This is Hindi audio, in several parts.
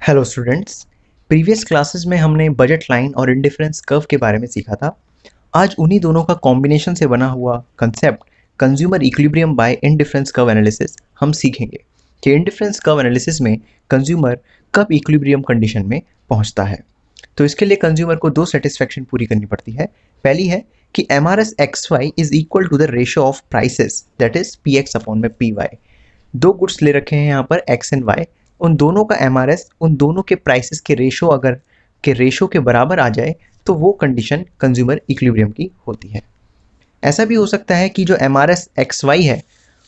Hello students. प्रीवियस क्लासेस में हमने बजट लाइन और इंडिफरेंस कर्व के बारे में सीखा था। आज उन्हीं दोनों का कॉम्बिनेशन से बना हुआ concept consumer equilibrium bye indifference curve analysis हम सीखेंगे कि इंडिफरेंस कर्व एनालिसिस में कंज्यूमर कब इक्विलिब्रियम कंडीशन में पहुंचता है। तो इसके लिए कंज्यूमर को दो सेटिस्फेक्शन पूरी करनी पड़ती है। पहली है कि M R S X Y is equal to the ratio of prices that is P X upon में पी वाई। दो गुड्स ले रखे हैं यहाँ पर एक्स एंड वाई, उन दोनों का एमआरएस उन दोनों के प्राइसेस के रेशो के बराबर आ जाए तो वो कंडीशन कंज्यूमर इक्विलिब्रियम की होती है। ऐसा भी हो सकता है कि जो एमआरएस एक्स वाई है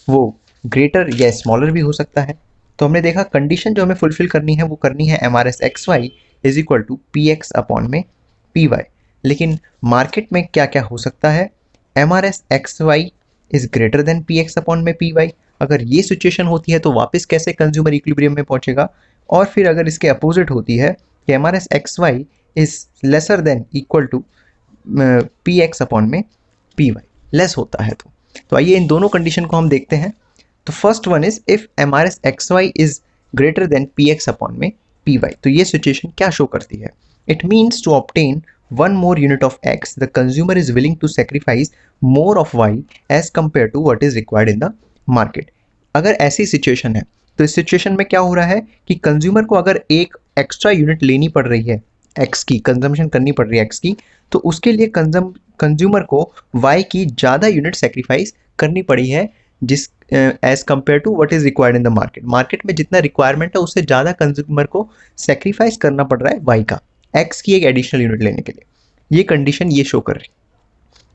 वो ग्रेटर या स्मॉलर भी हो सकता है। तो हमने देखा कंडीशन जो हमें फुलफिल करनी है वो करनी है M R S X Y is equal to P X upon में पी वाई। लेकिन मार्केट में क्या क्या हो सकता है? M R S X Y is greater than P X upon में पी वाई। अगर ये सिचुएशन होती है तो वापस कैसे कंज्यूमर इक्विलिब्रियम में पहुंचेगा? और फिर अगर इसके अपोजिट होती है कि M R S X Y is lesser than equal to P X upon में पी वाई लेस होता है तो आइए इन दोनों कंडीशन को हम देखते हैं। तो first one is if M R S X Y is greater than P X upon में पी वाई। तो ये सिचुएशन क्या शो करती है? It means to obtain one more unit of x, the consumer is willing to sacrifice more of y as compared to what is required in the market। अगर ऐसी सिचुएशन है तो इस सिचुएशन में क्या हो रहा है कि कंज्यूमर को अगर एक एक्स्ट्रा यूनिट लेनी पड़ रही है, x की कंजम्पशन करनी पड़ रही है x की, तो उसके लिए कंज्यूमर को y की ज़्यादा यूनिट सेक्रीफाइस करनी पड़ी है जिस as compared to what is required in the market. Market में जितना रिक्वायरमेंट है उससे ज़्यादा कंज्यूमर को सेक्रीफाइस करना पड़ रहा है y का, x की एक एडिशनल यूनिट लेने के लिए। ये कंडीशन ये शो कर रही है।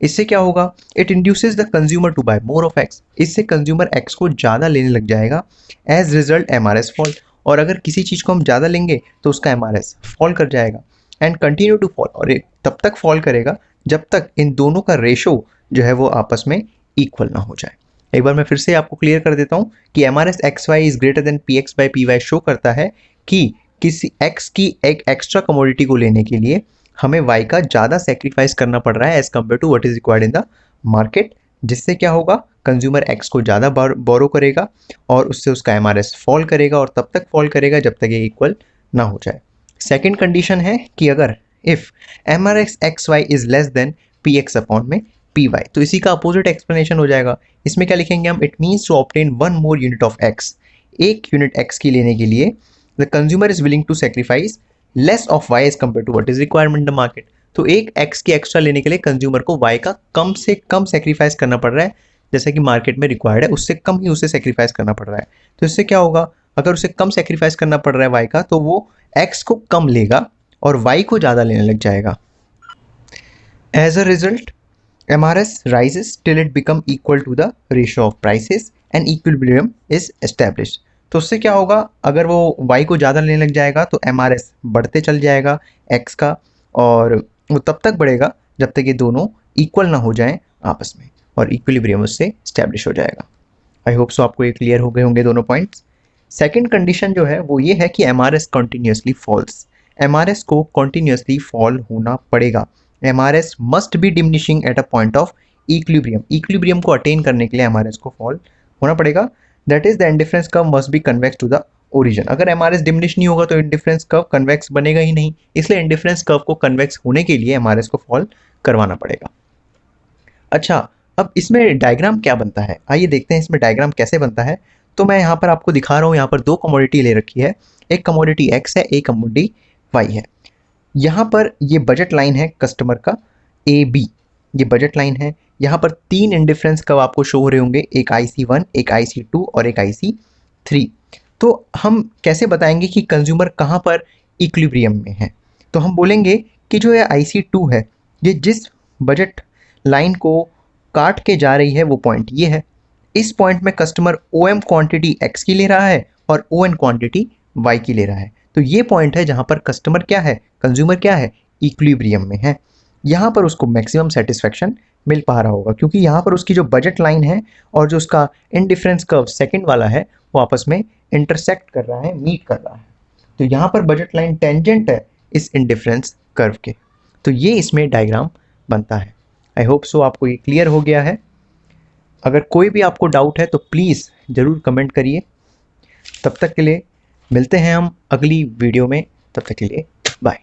इससे क्या होगा? It induces the consumer to buy more of X. इससे कंज्यूमर एक्स को ज़्यादा लेने लग जाएगा। As result M R S fall. और अगर किसी चीज़ को हम ज़्यादा लेंगे तो उसका एम आर एस फॉल कर जाएगा एंड कंटिन्यू टू फॉल। और तब तक फॉल करेगा जब तक इन दोनों का रेशो जो है वो आपस में इक्वल ना हो जाए। एक बार मैं फिर से आपको क्लियर कर देता हूँ कि M R S X Y is greater than P X by P Y show करता है कि किसी एक्स की एक एक्स्ट्रा कमोडिटी को लेने के लिए हमें y का ज़्यादा सेक्रीफाइस करना पड़ रहा है as compared to what is required in the market. जिससे क्या होगा? कंज्यूमर x को ज़्यादा बोरो करेगा और उससे उसका एम आर एस फॉल करेगा और तब तक फॉल करेगा जब तक ये इक्वल ना हो जाए। सेकेंड कंडीशन है कि अगर if M R S X Y is less than P X upon में पी वाई, तो इसी का अपोजिट एक्सप्लेनेशन हो जाएगा। इसमें क्या लिखेंगे हम? It means to obtain one more unit of x। एक यूनिट x की लेने के लिए the consumer is willing to sacrifice less of y as compared to what is requirement in the market. तो एक x की एक्स्ट्रा लेने के लिए कंज्यूमर को y का कम से कम सेक्रीफाइस करना पड़ रहा है, जैसा कि मार्केट में रिक्वायर्ड है उससे कम ही उसे सेक्रीफाइस करना पड़ रहा है। तो इससे क्या होगा? अगर उसे कम सेक्रीफाइस करना पड़ रहा है y का तो वो x को कम लेगा और y को ज़्यादा लेने लग जाएगा। As a result MRS rises till it become equal to the ratio of prices and equilibrium is established। तो उससे क्या होगा? अगर वो y को ज़्यादा लेने लग जाएगा तो MRS बढ़ते चल जाएगा x का, और वो तब तक बढ़ेगा जब तक ये दोनों इक्वल ना हो जाएं आपस में, और इक्विलिब्रियम उससे स्टैब्लिश हो जाएगा। आई होप सो आपको ये क्लियर हो गए होंगे दोनों पॉइंट्स। सेकेंड कंडीशन जो है वो ये है कि MRS कंटिन्यूसली फॉल्स। MRS को कंटिन्यूसली फॉल होना पड़ेगा। MRS must be diminishing at a point of equilibrium. Equilibrium को अटेन करने के लिए MRS को फॉल होना पड़ेगा। That is the indifference curve must be convex to the origin. अगर MRS डिमिनिश नहीं होगा तो इंडिफरेंस कर्व कन्वेक्स बनेगा ही नहीं, इसलिए इंडिफरेंस कर्व को कन्वेक्स होने के लिए MRS को फॉल करवाना पड़ेगा। अच्छा, अब इसमें डायग्राम क्या बनता है? आइए देखते हैं इसमें डायग्राम कैसे बनता है। तो मैं यहाँ पर आपको दिखा रहा हूँ, यहाँ पर दो कमोडिटी ले रखी है। एक कमोडिटी एक्स है, एक कमोडिटी वाई है। यहाँ पर ये बजट लाइन है कस्टमर का ए बी, ये बजट लाइन है। यहाँ पर तीन इंडिफरेंस कर्व आपको शो हो रहे होंगे, एक IC1, एक IC2 और एक IC3। तो हम कैसे बताएंगे कि कंज्यूमर कहाँ पर इक्विलिब्रियम में है? तो हम बोलेंगे कि जो ये IC2 है, ये जिस बजट लाइन को काट के जा रही है वो पॉइंट ये है। इस पॉइंट में कस्टमर OM क्वांटिटी x की ले रहा है और ON क्वांटिटी y की ले रहा है। तो ये पॉइंट है जहाँ पर कस्टमर क्या है, कंज्यूमर क्या है, इक्विलिब्रियम में है। यहाँ पर उसको मैक्सिमम सेटिस्फेक्शन मिल पा रहा होगा क्योंकि यहाँ पर उसकी जो बजट लाइन है और जो उसका इंडिफरेंस कर्व सेकंड वाला है वो आपस में इंटरसेक्ट कर रहा है, मीट कर रहा है। तो यहाँ पर बजट लाइन टेंजेंट है इस इंडिफरेंस कर्व के। तो ये इसमें डायग्राम बनता है। आई होप सो आपको ये क्लियर हो गया है। अगर कोई भी आपको डाउट है तो प्लीज़ ज़रूर कमेंट करिए। तब तक के लिए मिलते हैं हम अगली वीडियो में, तब तक के लिए बाय।